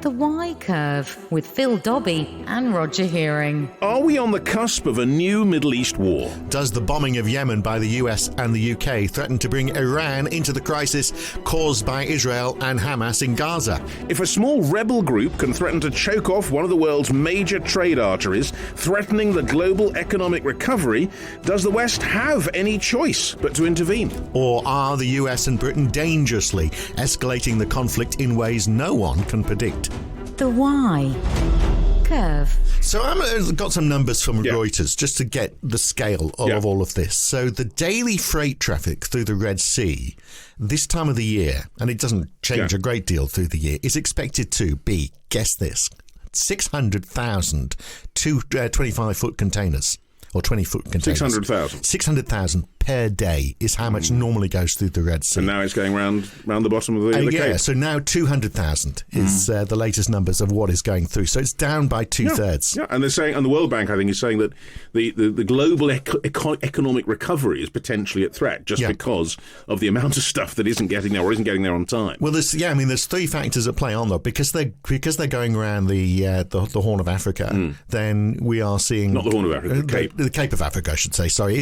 The Y Curve with Phil Dobby and Roger Hearing. Are we on the cusp of a new Middle East war? Does the bombing of Yemen by the US and the UK threaten to bring Iran into the crisis caused by Israel and Hamas in Gaza? If a small rebel group can threaten to choke off one of the world's major trade arteries, threatening the global economic recovery, does the West have any choice but to intervene? Or are the US and Britain dangerously escalating the conflict in ways no one can predict? The Y Curve. So I've got some numbers from Reuters just to get the scale of all of this. So the daily freight traffic through the Red Sea this time of the year, and it doesn't change a great deal through the year, is expected to be, guess this, 600,000 25-foot containers. Or 20-foot containers. 600,000. 600,000 per day is how much normally goes through the Red Sea. And now it's going round the bottom of the Cape. So now 200,000 is the latest numbers of what is going through. So it's down by two-thirds. Yeah, and they're saying, and the World Bank, I think, is saying that the global economic recovery is potentially at threat just because of the amount of stuff that isn't getting there or isn't getting there on time. Well, there's three factors at play on though, because they're going around the Horn of Africa. Then we are seeing not the Horn of Africa, the Cape of Africa, I should say. Sorry,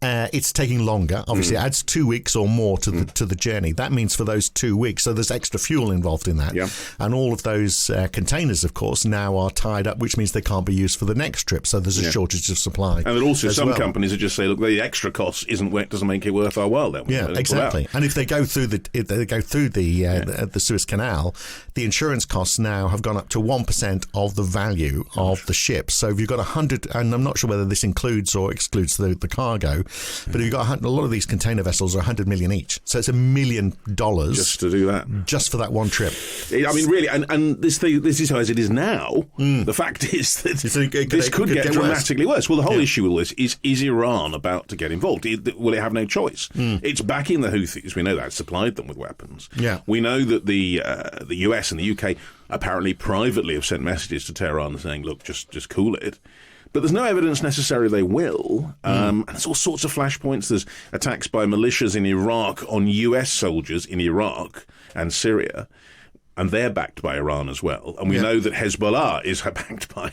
it's taking longer. Obviously, it adds 2 weeks or more to the journey. That means for those 2 weeks, so there's extra fuel involved in that. Yeah. And all of those containers, of course, now are tied up, which means they can't be used for the next trip. So there's a shortage of supply. And then also some companies that just say, look, the extra cost doesn't make it worth our while. Then exactly. And if they go through the Suez Canal, the insurance costs now have gone up to 1% of the value of the ship. So if you've got 100, and I'm not sure whether this includes or excludes the cargo, but you've got a lot of these container vessels are 100 million each. So it's $1 million just to do that, just for that one trip. I mean, really, and this is how as it is now. The fact is that this could get dramatically worse. Well, the whole issue with this is Iran about to get involved? Will it have no choice? It's backing the Houthis. We know that, supplied them with weapons. Yeah. We know that the US and the UK apparently privately have sent messages to Tehran saying, look, just cool it. But there's no evidence necessarily they will. And there's all sorts of flashpoints. There's attacks by militias in Iraq on US soldiers in Iraq and Syria. And they're backed by Iran as well. And we know that Hezbollah is backed by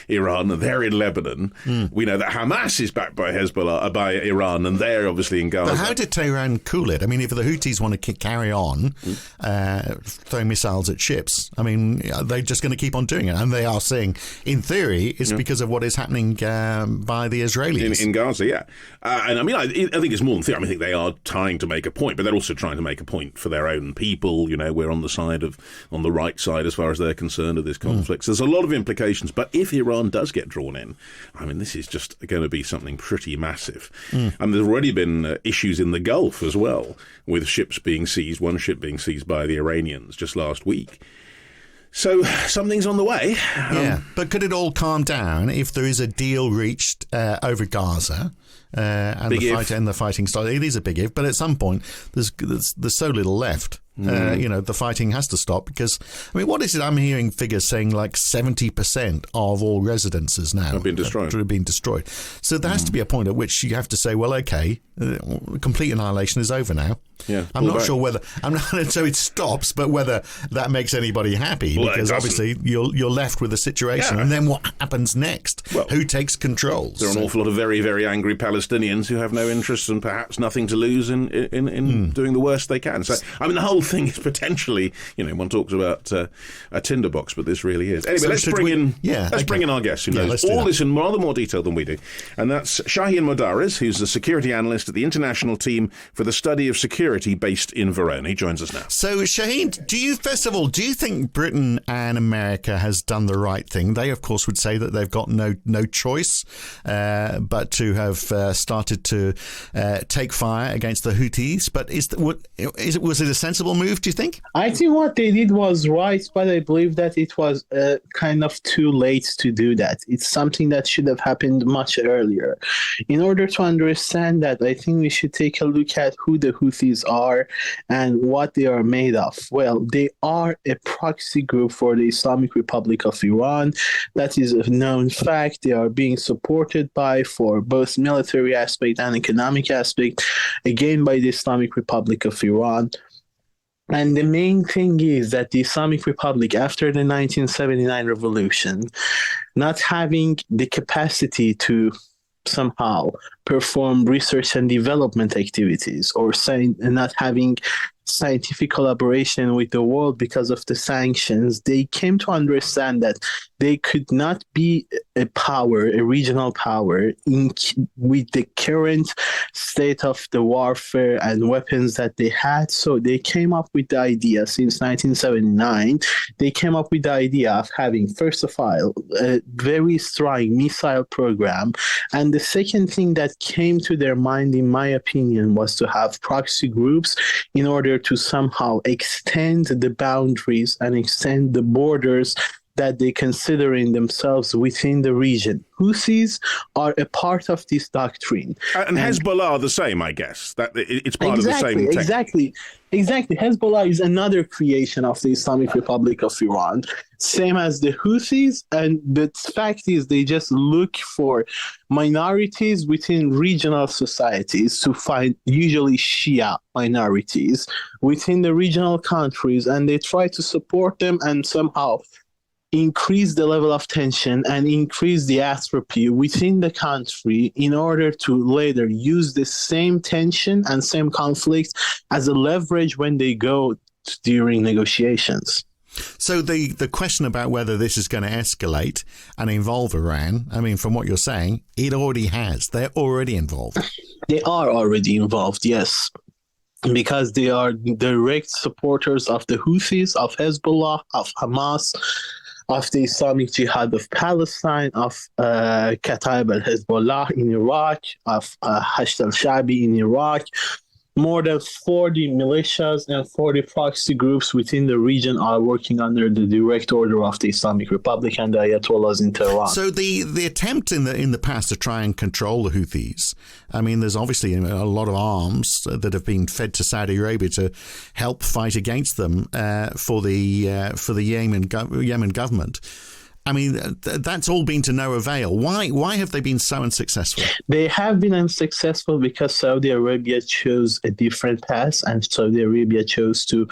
Iran, and they're in Lebanon. We know that Hamas is backed by Hezbollah, by Iran, and they're obviously in Gaza. But how did Tehran cool it? I mean, if the Houthis want to carry on throwing missiles at ships, I mean, are they just going to keep on doing it? And they are saying, in theory, it's because of what is happening by the Israelis. In Gaza, yeah. And I mean, I think it's more than theory. I mean, I think they are trying to make a point, but they're also trying to make a point for their own people. You know, we're on the right side as far as they're concerned of this conflict. So there's a lot of implications. But if Iran does get drawn in, I mean, this is just going to be something pretty massive. And there's already been issues in the Gulf as well, with ships being seized, one ship being seized by the Iranians just last week. So something's on the way. But could it all calm down if there is a deal reached over Gaza? And the fighting style? It is a big if, but at some point there's so little left. The fighting has to stop because, I mean, what is it? I'm hearing figures saying like 70% of all residences now have been destroyed. So there has to be a point at which you have to say, well, okay, complete annihilation is over now. Yeah, I'm not sure whether so it stops, but whether that makes anybody happy, because obviously you're left with a situation, and then what happens next? Well, who takes control? There are an awful lot of very, very angry Palestinians who have no interest and perhaps nothing to lose in doing the worst they can. So, I mean, the whole thing is potentially, one talks about a tinderbox, but this really is. Anyway, let's bring in our guest who knows all this in rather more detail than we do, and that's Shahin Modarres, who's the security analyst at the International Team for the Study of Security based in Verona. He joins us now. So, Shahin, do you think Britain and America has done the right thing? They, of course, would say that they've got no choice but to have started to take fire against the Houthis. But was it a sensible move, do you think? I think what they did was right, but I believe that it was kind of too late to do that. It's something that should have happened much earlier. In order to understand that, I think we should take a look at who the Houthis are and what they are made of. Well, they are a proxy group for the Islamic Republic of Iran. That is a known fact. They are being supported for both military aspect and economic aspect, again by the Islamic Republic of Iran. And the main thing is that the Islamic Republic, after the 1979 revolution, not having the capacity to somehow perform research and development activities, or not having scientific collaboration with the world because of the sanctions, they came to understand that they could not be a regional power with the current state of the warfare and weapons that they had. So they came up with the idea, since 1979, they came up with the idea of having, first of all, a very strong missile program. And the second thing that came to their mind, in my opinion, was to have proxy groups in order to somehow extend the boundaries and extend the borders that they consider in themselves within the region. Houthis are a part of this doctrine. And Hezbollah are the same, I guess. That it's part of the same tech. Exactly. Hezbollah is another creation of the Islamic Republic of Iran, same as the Houthis. And the fact is, they just look for minorities within regional societies to find, usually Shia minorities within the regional countries, and they try to support them and somehow increase the level of tension and increase the entropy within the country in order to later use the same tension and same conflict as a leverage when they go during negotiations. So the question about whether this is going to escalate and involve Iran, I mean, from what you're saying, it already has. They're already involved. They are already involved, yes. Because they are direct supporters of the Houthis, of Hezbollah, of Hamas, of the Islamic Jihad of Palestine, of Kataib al-Hezbollah in Iraq, of Hashd al-Shabi in Iraq. More than 40 militias and 40 proxy groups within the region are working under the direct order of the Islamic Republic and the Ayatollahs in Tehran. So the attempt in the past to try and control the Houthis, I mean, there's obviously a lot of arms that have been fed to Saudi Arabia to help fight against them for the Yemen government. I mean, that's all been to no avail. Why have they been so unsuccessful? They have been unsuccessful because Saudi Arabia chose a different path, and Saudi Arabia chose to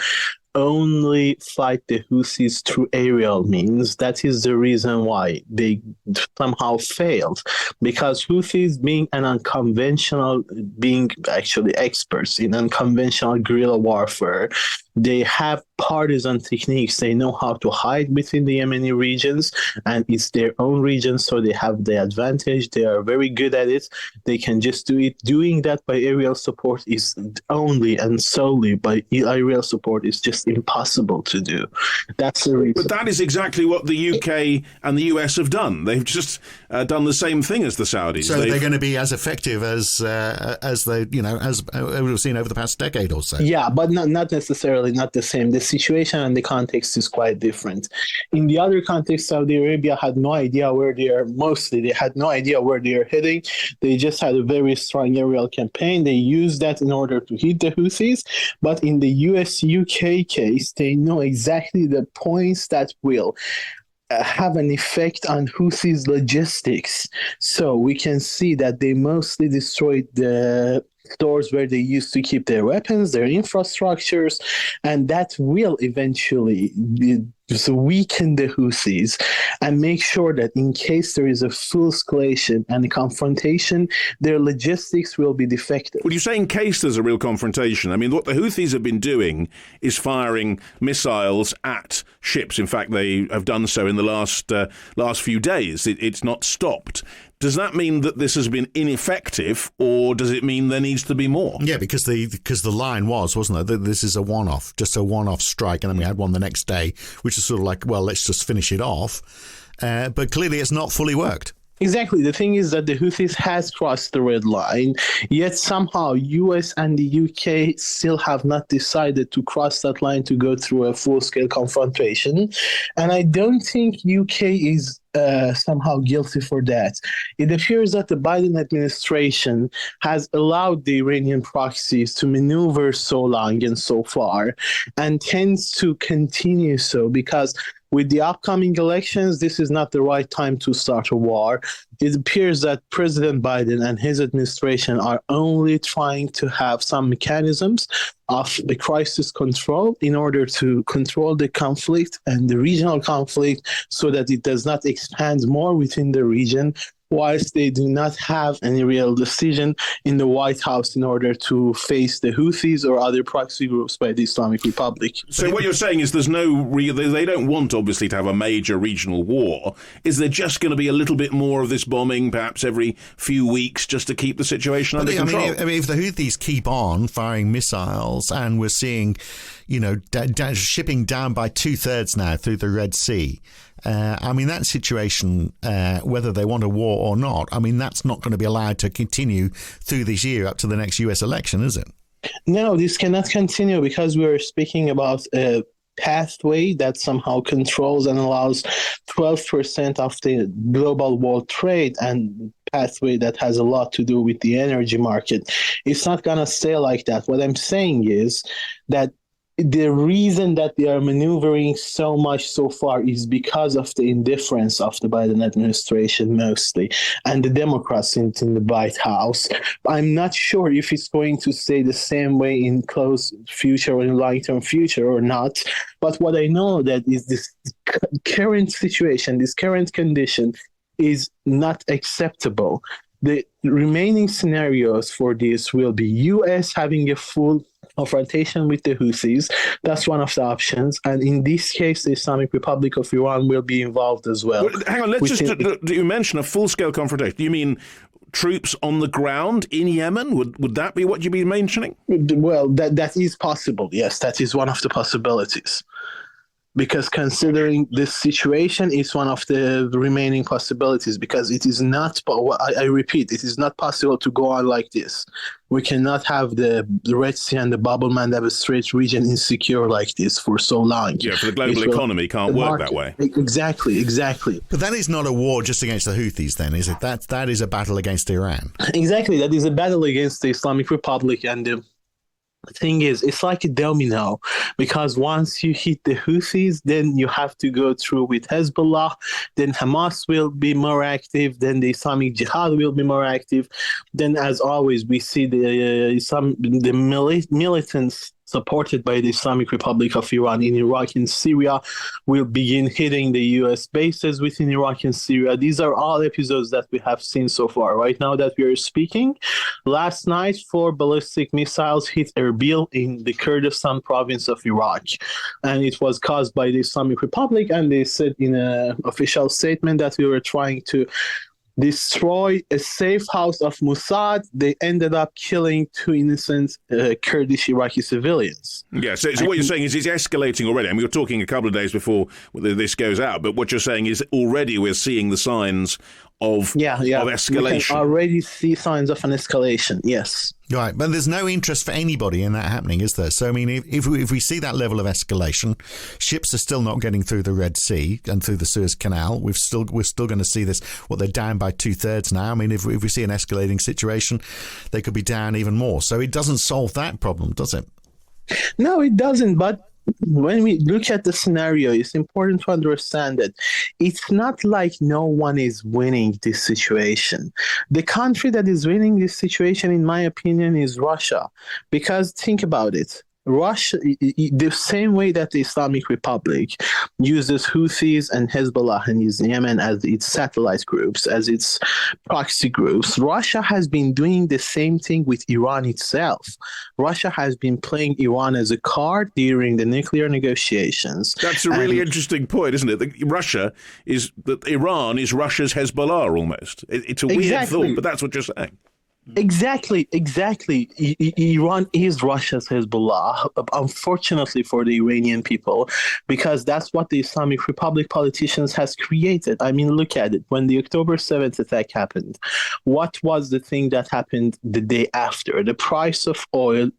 only fight the Houthis through aerial means. That is the reason why they somehow failed, because Houthis being actually experts in unconventional guerrilla warfare, they have partisan techniques. They know how to hide within the Yemeni regions, and it's their own region, so they have the advantage. They are very good at it. They can just do it. Doing that by aerial support is only and solely by aerial support is just impossible to do. That's the reason. But that is exactly what the UK and the US have done. They've just done the same thing as the Saudis. So they're going to be as effective as they, as we've seen over the past decade or so. Yeah, but not necessarily not the same. The situation and the context is quite different. In the other context, Saudi Arabia had no idea where they are. Mostly, they had no idea where they are heading. They just had a very strong aerial campaign. They used that in order to hit the Houthis. But in the US-UK case, they know exactly the points that will have an effect on Houthis' logistics. So we can see that they mostly destroyed the stores where they used to keep their weapons, their infrastructures, and that will eventually weaken the Houthis and make sure that in case there is a full escalation and a confrontation, their logistics will be defective. Well, you say in case there's a real confrontation. I mean, what the Houthis have been doing is firing missiles at ships. In fact, they have done so in the last few days. It's not stopped. Does that mean that this has been ineffective, or does it mean there needs to be more? Yeah, because the line wasn't it, that this is a one-off, just a one-off strike, and then we had one the next day, which is sort of like, well, let's just finish it off. But clearly it's not fully worked. Exactly. The thing is that the Houthis has crossed the red line, yet somehow US and the UK still have not decided to cross that line to go through a full-scale confrontation. And I don't think UK is somehow guilty for that. It appears that the Biden administration has allowed the Iranian proxies to maneuver so long and so far, and tends to continue so, because with the upcoming elections, this is not the right time to start a war. it appears that President Biden and his administration are only trying to have some mechanisms of the crisis control in order to control the conflict and the regional conflict so that it does not expand more within the region, whilst they do not have any real decision in the White House in order to face the Houthis or other proxy groups by the Islamic Republic. So what you're saying is there's no they don't want, obviously, to have a major regional war. Is there just going to be a little bit more of this bombing, perhaps every few weeks, just to keep the situation under control? I mean, if the Houthis keep on firing missiles and we're seeing, shipping down by 2/3 now through the Red Sea, I mean, that situation, whether they want a war or not, I mean, that's not going to be allowed to continue through this year up to the next US election, is it? No, this cannot continue because we are speaking about a pathway that somehow controls and allows 12% of the global world trade, and pathway that has a lot to do with the energy market. It's not going to stay like that. What I'm saying is that the reason that they are maneuvering so much so far is because of the indifference of the Biden administration mostly, and the Democrats in the White House. I'm not sure if it's going to stay the same way in close future or in long-term future or not. But what I know that is this current situation, this current condition is not acceptable. The remaining scenarios for this will be U.S. having a full confrontation with the Houthis. That's one of the options. And in this case, the Islamic Republic of Iran will be involved as well. Hang on, you mention a full-scale confrontation. Do you mean troops on the ground in Yemen? Would that be what you'd be mentioning? Well, that is possible. Yes, that is one of the possibilities. Because considering this situation is one of the remaining possibilities, because it is not, I repeat, it is not possible to go on like this. We cannot have the Red Sea and the Bab el-Mandeb Strait region insecure like this for so long. Yeah, for the global economy can't work that way. Exactly. But that is not a war just against the Houthis then, is it? That is a battle against Iran. Exactly, that is a battle against the Islamic Republic, and the thing is, it's like a domino, because once you hit the Houthis, then you have to go through with Hezbollah, then Hamas will be more active, then the Islamic Jihad will be more active. Then, as always, we see the militants supported by the Islamic Republic of Iran in Iraq and Syria will begin hitting the U.S. bases within Iraq and Syria. These are all episodes that we have seen so far. Right now that we are speaking, last night 4 ballistic missiles hit Erbil in the Kurdistan province of Iraq, and it was caused by the Islamic Republic, and they said in an official statement that we were trying to destroy a safe house of Mossad. They ended up killing 2 innocent Kurdish Iraqi civilians. Yeah, so what you're saying is it's escalating already. I mean, we were talking a couple of days before this goes out, but what you're saying is already we're seeing the signs of escalation. We can already see signs of an escalation, yes. Right, but there's no interest for anybody in that happening, is there? So, I mean, if we see that level of escalation, ships are still not getting through the Red Sea and through the Suez Canal. We're still going to see this. They're down by 2/3 now. I mean, if we see an escalating situation, they could be down even more. So it doesn't solve that problem, does it? No, it doesn't. But when we look at the scenario, it's important to understand that it's not like no one is winning this situation. The country that is winning this situation, in my opinion, is Russia. Because think about it. Russia, the same way that the Islamic Republic uses Houthis and Hezbollah and Yemen as its satellite groups, as its proxy groups, Russia has been doing the same thing with Iran itself. Russia has been playing Iran as a card during the nuclear negotiations. That's a really interesting point, isn't it? That Iran is Russia's Hezbollah almost. It's a weird thought, but that's what you're saying. Exactly. Iran is Russia's Hezbollah, unfortunately for the Iranian people, because that's what the Islamic Republic politicians has created. I mean, look at it. When the October 7th attack happened, what was the thing that happened the day after? The price of oil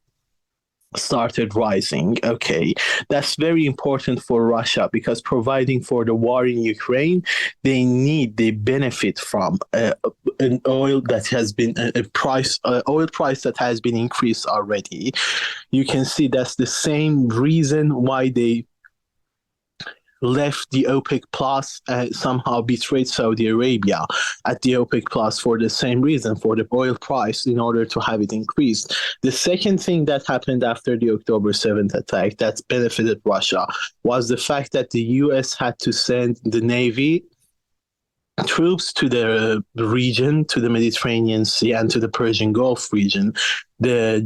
started rising. Okay, that's very important for Russia, because providing for the war in Ukraine, they benefit from an oil that has been oil price that has been increased already. You can see that's the same reason why they left the OPEC Plus, somehow betrayed Saudi Arabia at the OPEC Plus for the same reason, for the oil price, in order to have it increased. The second thing that happened after the October 7th attack that benefited Russia was the fact that the US had to send the Navy troops to the region, to the Mediterranean Sea and to the Persian Gulf region. The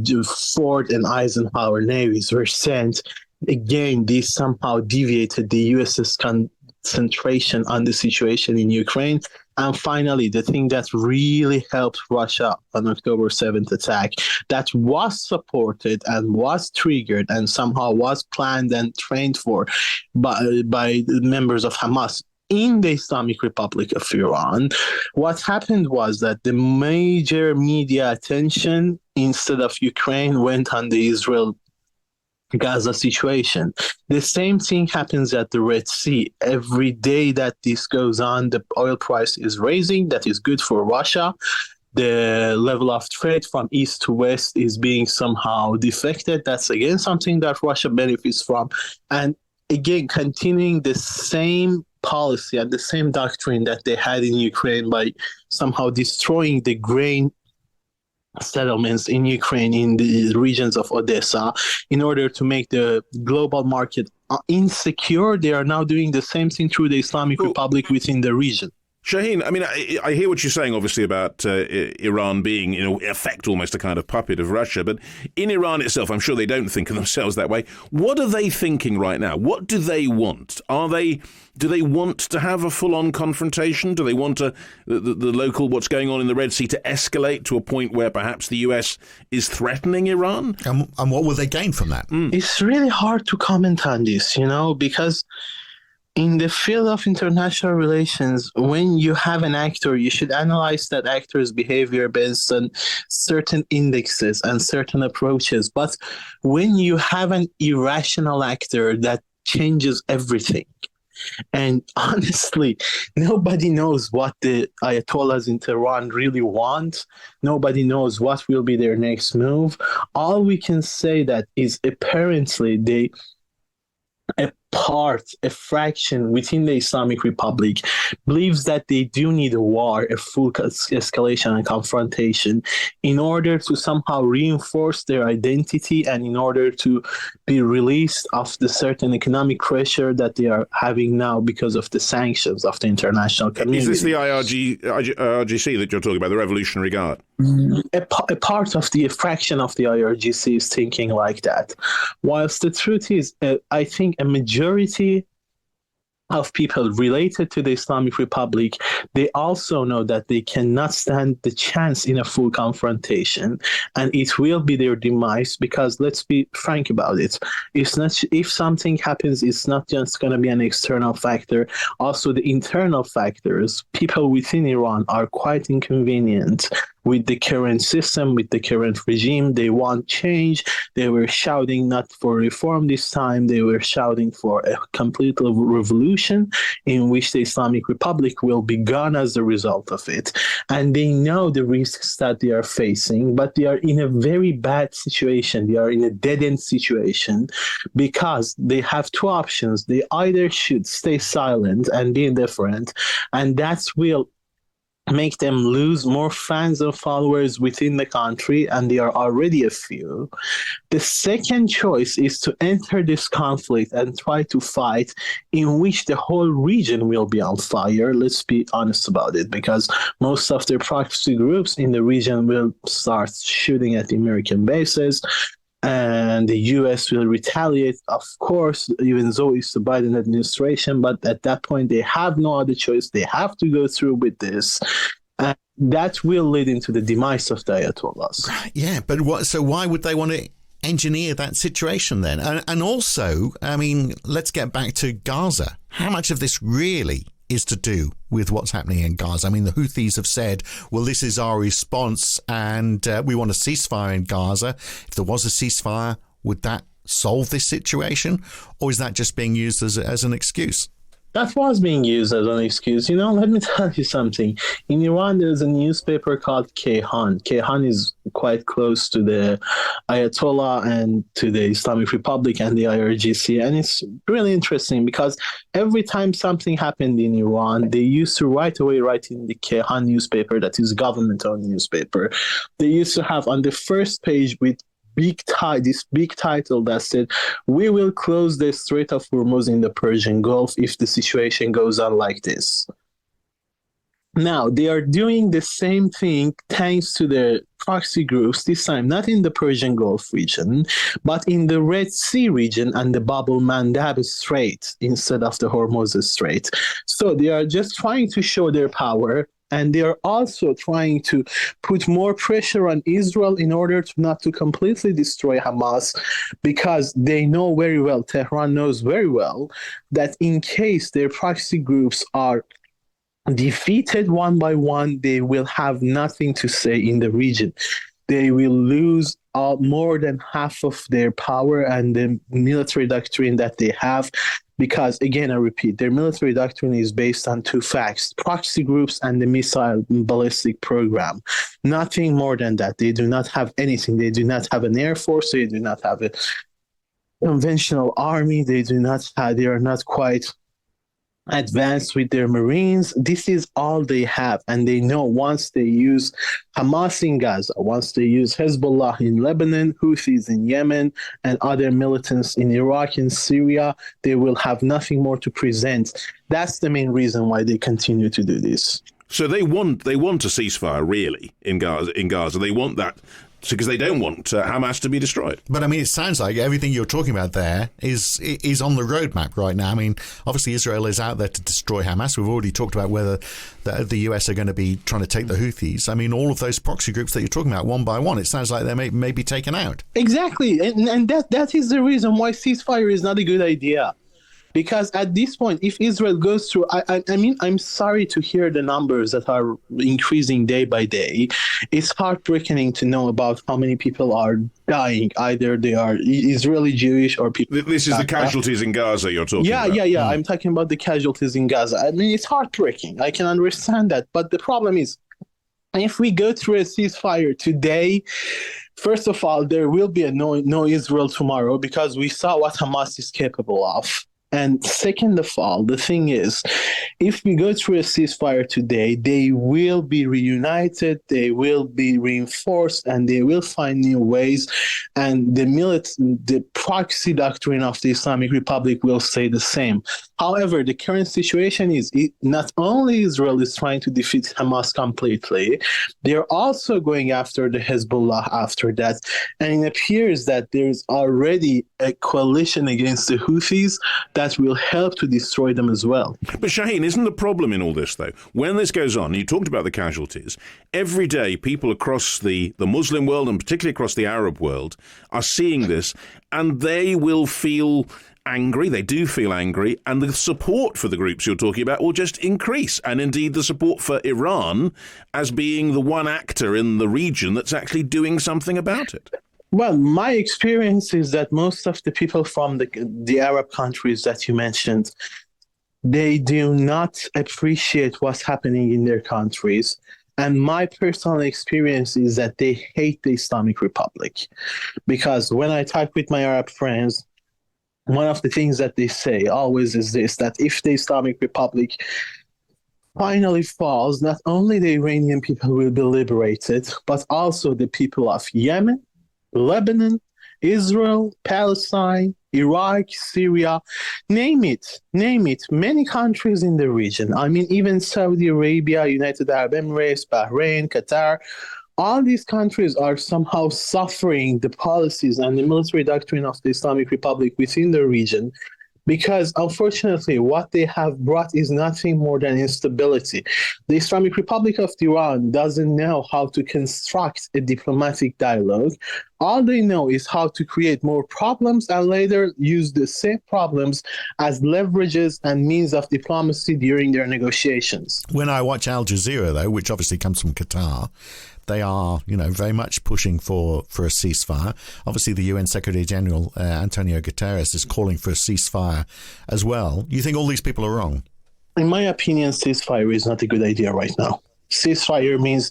Ford and Eisenhower navies were sent. Again, this somehow deviated the US's concentration on the situation in Ukraine. And finally, the thing that really helped Russia on October 7th attack, that was supported and was triggered and somehow was planned and trained for by members of Hamas in the Islamic Republic of Iran, what happened was that the major media attention, instead of Ukraine, went on the Israel-Gaza situation. The same thing happens at the Red Sea. Every day that this goes on, the oil price is raising. That is good for Russia. The level of trade from east to west is being somehow deflected. That's again something that Russia benefits from. And again, continuing the same policy and the same doctrine that they had in Ukraine by somehow destroying the grain settlements in Ukraine, in the regions of Odessa, in order to make the global market insecure. They are now doing the same thing through the Islamic Republic within the region. Shahin, I mean, I hear what you're saying, obviously, about Iran being, in effect, almost a kind of puppet of Russia. But in Iran itself, I'm sure they don't think of themselves that way. What are they thinking right now? What do they want? Do they want to have a full-on confrontation? Do they want the local, what's going on in the Red Sea, to escalate to a point where perhaps the US is threatening Iran? And what will they gain from that? It's really hard to comment on this, because in the field of international relations, when you have an actor, you should analyze that actor's behavior based on certain indexes and certain approaches. But when you have an irrational actor that changes everything, and honestly, nobody knows what the Ayatollahs in Tehran really want. Nobody knows what will be their next move. All we can say that is apparently a fraction within the Islamic Republic believes that they do need a war, a full escalation and confrontation, in order to somehow reinforce their identity and in order to be released of the certain economic pressure that they are having now because of the sanctions of the international community. Is this the IRGC that you're talking about, the Revolutionary Guard? A part of the fraction of the IRGC is thinking like that. Whilst the truth is, I think a majority of people related to the Islamic Republic, they also know that they cannot stand the chance in a full confrontation, and it will be their demise, because let's be frank about it. It's not, if something happens, it's not just going to be an external factor. Also, the internal factors, people within Iran are quite inconvenient with the current system, with the current regime. They want change. They were shouting not for reform this time. They were shouting for a complete revolution in which the Islamic Republic will be gone as a result of it. And they know the risks that they are facing, but they are in a very bad situation. They are in a dead-end situation because they have two options. They either should stay silent and be indifferent, and that will make them lose more fans and followers within the country, and they are already a few. The second choice is to enter this conflict and try to fight, in which the whole region will be on fire. Let's be honest about it, because most of their proxy groups in the region will start shooting at the American bases, and the U.S. will retaliate, of course, even though it's the Biden administration. But at that point, they have no other choice. They have to go through with this. And that will lead into the demise of the Ayatollahs. Yeah, but so why would they want to engineer that situation then? And also, I mean, let's get back to Gaza. How much of this really is to do with what's happening in Gaza? I mean, the Houthis have said, well, this is our response, and we want a ceasefire in Gaza. If there was a ceasefire, would that solve this situation? Or is that just being used as an excuse? That was being used as an excuse. Let me tell you something. In Iran, there's a newspaper called Kayhan. Kayhan is quite close to the Ayatollah and to the Islamic Republic and the IRGC. And it's really interesting because every time something happened in Iran, they used to right away write in the Kayhan newspaper, that is government-owned newspaper. They used to have on the first page with this big title that said, "We will close the Strait of Hormuz in the Persian Gulf if the situation goes on like this." Now, they are doing the same thing thanks to the proxy groups, this time not in the Persian Gulf region, but in the Red Sea region and the Bab el-Mandab Strait instead of the Hormuz Strait. So they are just trying to show their power. And they are also trying to put more pressure on Israel in order to not to completely destroy Hamas, because they know very well, Tehran knows very well, that in case their proxy groups are defeated one by one, they will have nothing to say in the region. They will lose more than half of their power and the military doctrine that they have. Because, again, I repeat, their military doctrine is based on two facts: proxy groups and the missile ballistic program. Nothing more than that. They do not have anything. They do not have an air force. They do not have a conventional army. They are not quite advanced with their Marines. This is all they have. And they know once they use Hamas in Gaza, once they use Hezbollah in Lebanon, Houthis in Yemen, and other militants in Iraq and Syria, they will have nothing more to present. That's the main reason why they continue to do this. So they want a ceasefire, really, in Gaza. They want that because they don't want Hamas to be destroyed. But I mean, it sounds like everything you're talking about there is on the roadmap right now. I mean, obviously Israel is out there to destroy Hamas. We've already talked about whether the US are going to be trying to take the Houthis. I mean, all of those proxy groups that you're talking about, one by one, it sounds like they may be taken out. Exactly, and that is the reason why ceasefire is not a good idea. Because at this point, if Israel goes through, I mean, I'm sorry to hear the numbers that are increasing day by day. It's heartbreaking to know about how many people are dying. Either they are Israeli Jewish or people. This is the casualties in Gaza you're talking about. Yeah. I'm talking about the casualties in Gaza. I mean, it's heartbreaking. I can understand that. But the problem is, if we go through a ceasefire today, first of all, there will be a no Israel tomorrow, because we saw what Hamas is capable of. And second of all, the thing is, if we go through a ceasefire today, they will be reunited, they will be reinforced, and they will find new ways. And the proxy doctrine of the Islamic Republic will stay the same. However, the current situation is not only Israel is trying to defeat Hamas completely, they're also going after the Hezbollah after that. And it appears that there's already a coalition against the Houthis that will help to destroy them as well. But Shahin, isn't the problem in all this, though, when this goes on, you talked about the casualties, every day people across the Muslim world, and particularly across the Arab world, are seeing this, and they will feel angry. They do feel angry, and the support for the groups you're talking about will just increase. And indeed, the support for Iran as being the one actor in the region that's actually doing something about it. Well, my experience is that most of the people from the Arab countries that you mentioned, they do not appreciate what's happening in their countries. And my personal experience is that they hate the Islamic Republic. Because when I talk with my Arab friends, one of the things that they say always is this, that if the Islamic Republic finally falls, not only the Iranian people will be liberated, but also the people of Yemen, Lebanon, Israel, Palestine, Iraq, Syria, name it, many countries in the region. I mean, even Saudi Arabia, United Arab Emirates, Bahrain, Qatar, all these countries are somehow suffering the policies and the military doctrine of the Islamic Republic within the region, because unfortunately what they have brought is nothing more than instability. The Islamic Republic of Iran doesn't know how to construct a diplomatic dialogue. All they know is how to create more problems and later use the same problems as leverages and means of diplomacy during their negotiations. When I watch Al Jazeera, though, which obviously comes from Qatar, They are, very much pushing for a ceasefire. Obviously, the UN Secretary General, Antonio Guterres, is calling for a ceasefire as well. You think all these people are wrong? In my opinion, ceasefire is not a good idea right now. Ceasefire means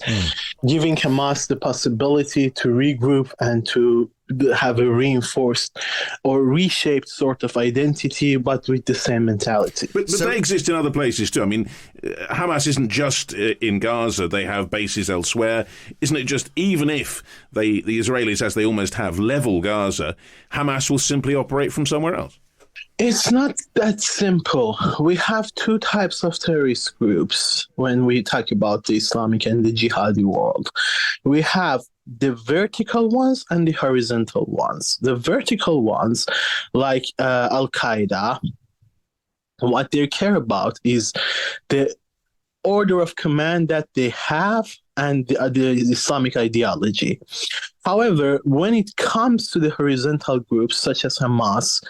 giving Hamas the possibility to regroup and to have a reinforced or reshaped sort of identity, but with the same mentality. But they exist in other places too. I mean, Hamas isn't just in Gaza. They have bases elsewhere. Isn't it just, even if the Israelis, as they almost have, level Gaza, Hamas will simply operate from somewhere else? It's not that simple. We have two types of terrorist groups when we talk about the Islamic and the jihadi world. We have the vertical ones and the horizontal ones. The vertical ones, like Al-Qaeda, what they care about is the order of command that they have and the Islamic ideology. However, when it comes to the horizontal groups such as Hamas,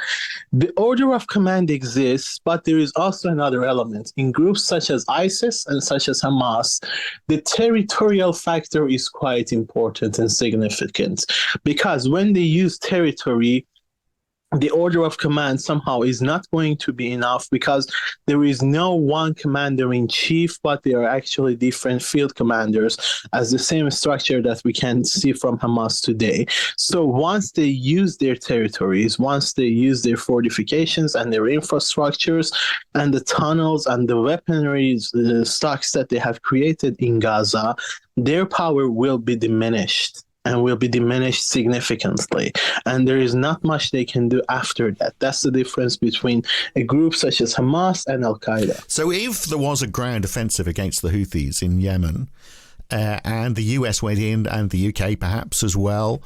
the order of command exists, but there is also another element. In groups such as ISIS and such as Hamas, the territorial factor is quite important and significant, because when they use territory, the order of command somehow is not going to be enough, because there is no one commander-in-chief, but they are actually different field commanders, as the same structure that we can see from Hamas today. So once they use their territories, once they use their fortifications and their infrastructures and the tunnels and the weaponry stocks that they have created in Gaza, their power will be diminished. And will be diminished significantly. And there is not much they can do after that. That's the difference between a group such as Hamas and Al-Qaeda. So if there was a ground offensive against the Houthis in Yemen, and the US went in, and the UK perhaps as well,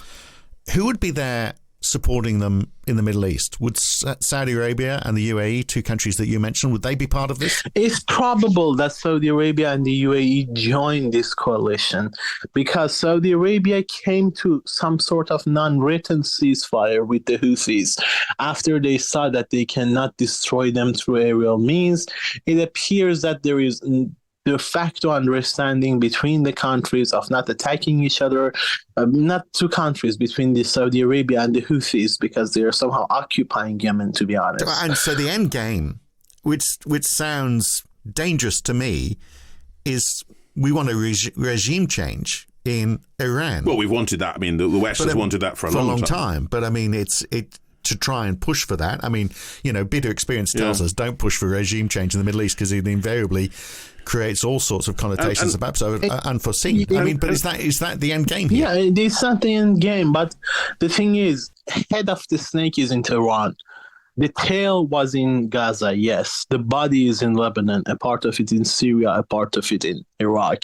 who would be there supporting them in the Middle East? Would Saudi Arabia and the UAE, two countries that you mentioned, would they be part of this? It's probable that Saudi Arabia and the UAE join this coalition, because Saudi Arabia came to some sort of non-written ceasefire with the Houthis after they saw that they cannot destroy them through aerial means. It appears that there is de facto understanding between the countries of not attacking each other, not two countries, between the Saudi Arabia and the Houthis, because they are somehow occupying Yemen, to be honest. And so the end game, which sounds dangerous to me, is we want a regime change in Iran. Well, we've wanted that. I mean, the West has wanted that for a long time. But I mean, it's to try and push for that. I mean, bitter experience tells us don't push for regime change in the Middle East, because it invariably creates all sorts of connotations about unforeseen. I mean, but is that the end game here? Yeah, it's not the end game, but the thing is, head of the snake is in Tehran. The tail was in Gaza, yes. The body is in Lebanon, a part of it in Syria, a part of it in Iraq.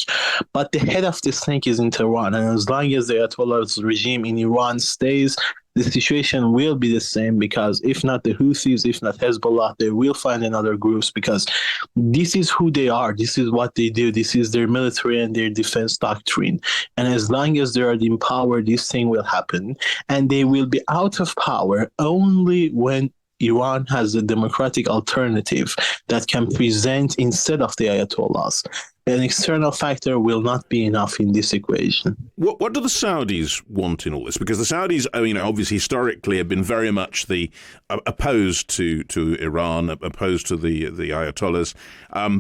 But the head of the snake is in Tehran, and as long as the Ayatollah's regime in Iran stays, the situation will be the same, because if not the Houthis, if not Hezbollah, they will find another groups, because this is who they are. This is what they do. This is their military and their defense doctrine. And as long as they are in power, this thing will happen. And they will be out of power only when Iran has a democratic alternative that can present instead of the Ayatollahs. An external factor will not be enough in this equation. What do the Saudis want in all this? Because the Saudis, obviously historically have been very much opposed to Iran, opposed to the Ayatollahs.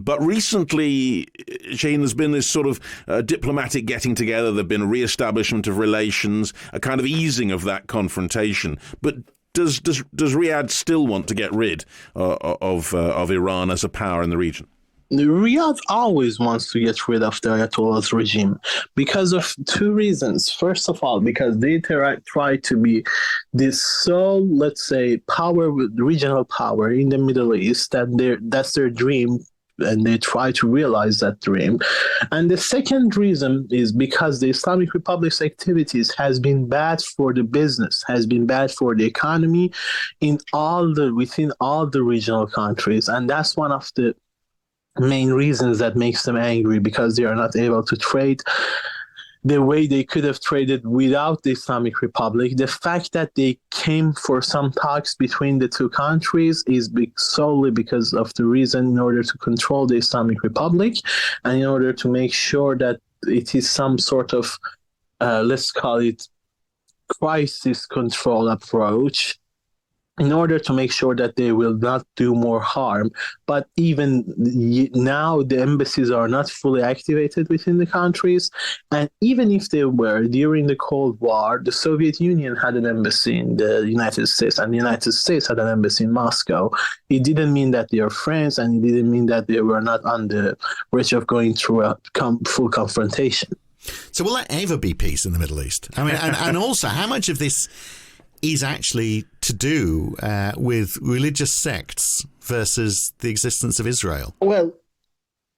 But recently, Shahin, there's been this sort of diplomatic getting together. There've been a re-establishment of relations, a kind of easing of that confrontation. But does Riyadh still want to get rid of Iran as a power in the region? Riyadh always wants to get rid of the Ayatollah's regime because of two reasons. First of all, because they try to be this sole, let's say, regional power in the Middle East. That's their dream, and they try to realize that dream. And the second reason is because the Islamic Republic's activities has been bad for the business, has been bad for the economy within all the regional countries. And that's one of the main reasons that makes them angry, because they are not able to trade the way they could have traded without the Islamic Republic. The fact that they came for some talks between the two countries is solely because of the reason in order to control the Islamic Republic and in order to make sure that it is some sort of, let's call it, crisis control approach in order to make sure that they will not do more harm. But even now, the embassies are not fully activated within the countries. And even if they were, during the Cold War, the Soviet Union had an embassy in the United States, and the United States had an embassy in Moscow. It didn't mean that they are friends, and it didn't mean that they were not on the verge of going through a full confrontation. So will there ever be peace in the Middle East? I mean, and also, how much of this is actually to do with religious sects versus the existence of Israel? Well,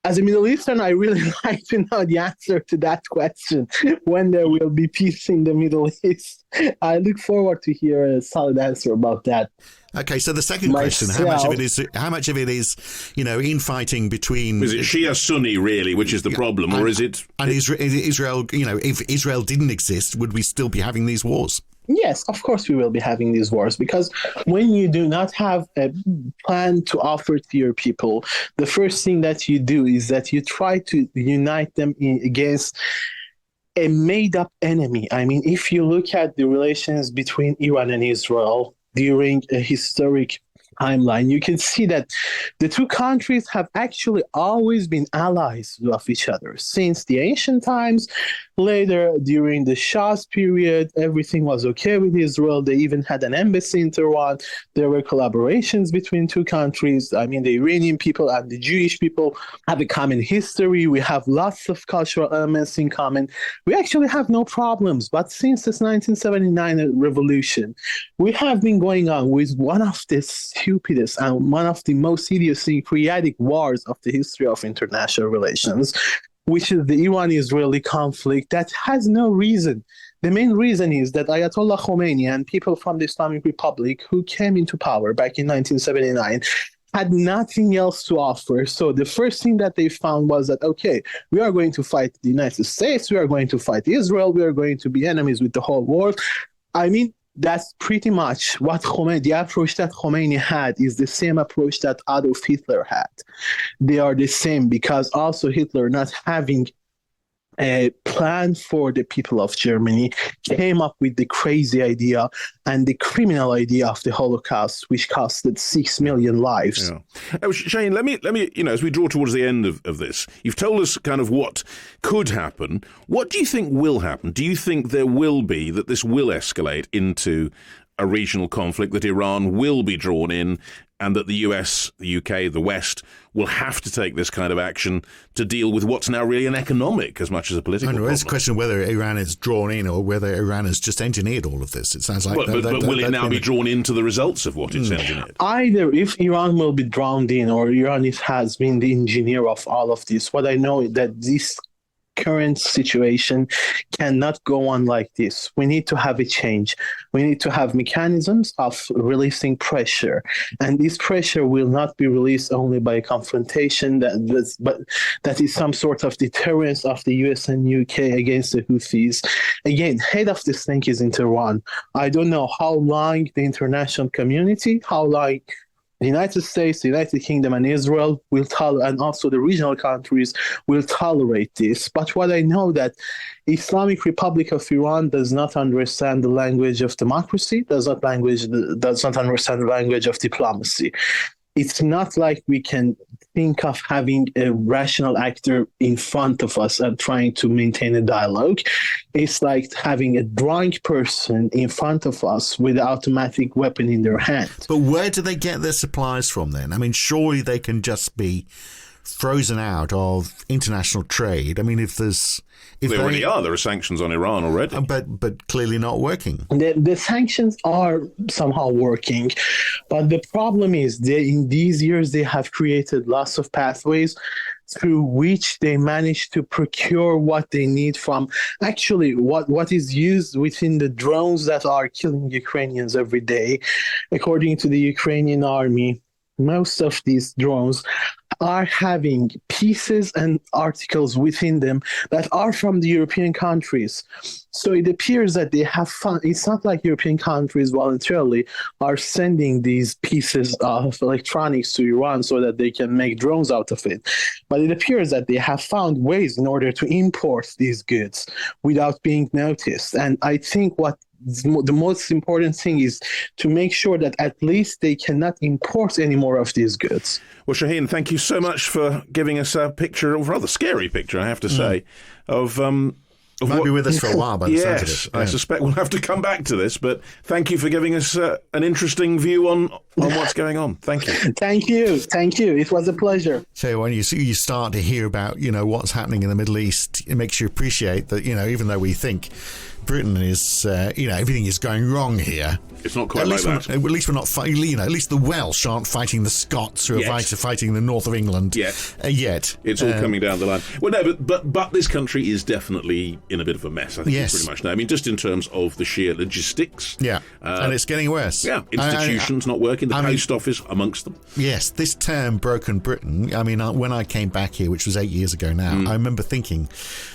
as a Middle Eastern, I really like to know the answer to that question, when there will be peace in the Middle East. I look forward to hear a solid answer about that. Okay, so the second question: how much of it is, infighting between? Is it Shia Sunni really, which is the problem, or is it? And Israel, if Israel didn't exist, would we still be having these wars? Yes, of course we will be having these wars, because when you do not have a plan to offer to your people, the first thing that you do is that you try to unite them against a made-up enemy. I mean, if you look at the relations between Iran and Israel during a historic timeline, you can see that the two countries have actually always been allies of each other since the ancient times. Later, during the Shah's period, everything was okay with Israel. They even had an embassy in Tehran. There were collaborations between two countries. I mean, the Iranian people and the Jewish people have a common history. We have lots of cultural elements in common. We actually have no problems. But since this 1979 revolution, we have been going on with one of the stupidest and one of the most idiosyncratic wars of the history of international relations, which is the Iran-Israeli conflict that has no reason. The main reason is that Ayatollah Khomeini and people from the Islamic Republic who came into power back in 1979 had nothing else to offer. So the first thing that they found was that, okay, we are going to fight the United States, we are going to fight Israel, we are going to be enemies with the whole world. I mean, that's pretty much what the approach that Khomeini had is the same approach that Adolf Hitler had. They are the same, because also Hitler, not having a plan for the people of Germany, came up with the crazy idea and the criminal idea of the Holocaust, which costed 6 million lives. Yeah. Oh, Shahin, let me, as we draw towards the end of this, you've told us kind of what could happen. What do you think will happen? Do you think there will be, that this will escalate into a regional conflict, that Iran will be drawn in, and that the US, the UK, the West will have to take this kind of action to deal with what's now really an economic as much as a political problem? It's a question of whether Iran is drawn in or whether Iran has just engineered all of this. It sounds like... But will it now be drawn into the results of what it's engineered? Either if Iran will be drawn in or Iran has been the engineer of all of this. What I know is that this current situation cannot go on like this. We need to have a change. We need to have mechanisms of releasing pressure. And this pressure will not be released only by a confrontation, but that is some sort of deterrence of the US and UK against the Houthis. Again, head of the snake is in Tehran. I don't know how long the international community, how long the United States, the United Kingdom, and Israel will and also the regional countries will tolerate this. But what I know that Islamic Republic of Iran does not understand the language of democracy, does not understand the language of diplomacy. It's not like we can think of having a rational actor in front of us and trying to maintain a dialogue. It's like having a drunk person in front of us with an automatic weapon in their hand. But where do they get their supplies from then? I mean, surely they can just be frozen out of international trade. I mean, they already are. There are sanctions on Iran already. But clearly not working. The sanctions are somehow working, but the problem is in these years they have created lots of pathways through which they manage to procure what they need from actually what is used within the drones that are killing Ukrainians every day. According to the Ukrainian army, most of these drones are having pieces and articles within them that are from the European countries. So it appears that they have found, it's not like European countries voluntarily are sending these pieces of electronics to Iran so that they can make drones out of it. But it appears that they have found ways in order to import these goods without being noticed. And I think what the most important thing is to make sure that at least they cannot import any more of these goods. Well, Shahin, thank you so much for giving us a picture, a rather scary picture, I have to say, of might be with us for a while by the sound of it. I suspect we'll have to come back to this, but thank you for giving us an interesting view on what's going on. Thank you. Thank you. It was a pleasure. So when you start to hear about, what's happening in the Middle East, it makes you appreciate that, even though we think Britain is, everything is going wrong here. It's not quite like that. At least we're not fighting, at least the Welsh aren't fighting the Scots who are fighting the north of England yet. It's all coming down the line. Well, no, but this country is definitely in a bit of a mess, I think you pretty much know. I mean, just in terms of the sheer logistics. Yeah, and it's getting worse. Yeah, institutions not working, the post office amongst them. Yes, this term, broken Britain, I mean, when I came back here, which was 8 years ago now, I remember thinking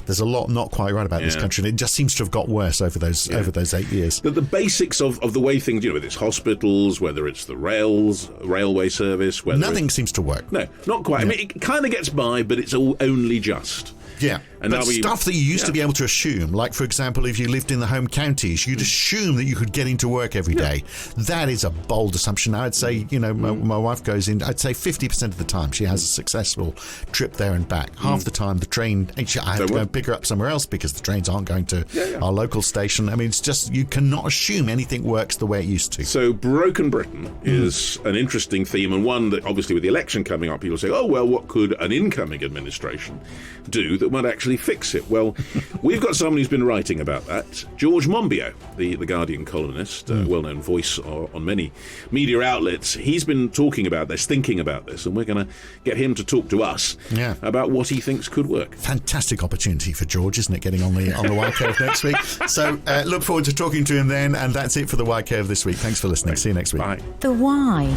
there's a lot not quite right about this country, and it just seems to have got worse over those 8 years. The basics of the way things, whether it's hospitals, whether it's the railway service, whether nothing seems to work. No, not quite. Yeah. I mean, it kind of gets by, but it's all only just. Yeah, and but stuff that you used to be able to assume, like, for example, if you lived in the home counties, you'd assume that you could get into work every day. That is a bold assumption. I'd say, my wife goes in, I'd say 50% of the time she has a successful trip there and back. Half the time the train, I have to go pick her up somewhere else because the trains aren't going to our local station. I mean, it's just, you cannot assume anything works the way it used to. So broken Britain is an interesting theme, and one that obviously with the election coming up, people say, oh, well, what could an incoming administration do that might actually fix it? Well, we've got someone who's been writing about that. George Monbiot, the Guardian columnist, well-known voice on many media outlets. He's been talking about this, thinking about this, and we're going to get him to talk to us about what he thinks could work. Fantastic opportunity for George, isn't it, getting on the Why Curve next week? So look forward to talking to him then, and that's it for the Why Curve this week. Thanks for listening. See you next week. Bye. The Why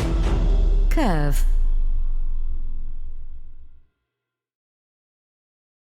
Curve.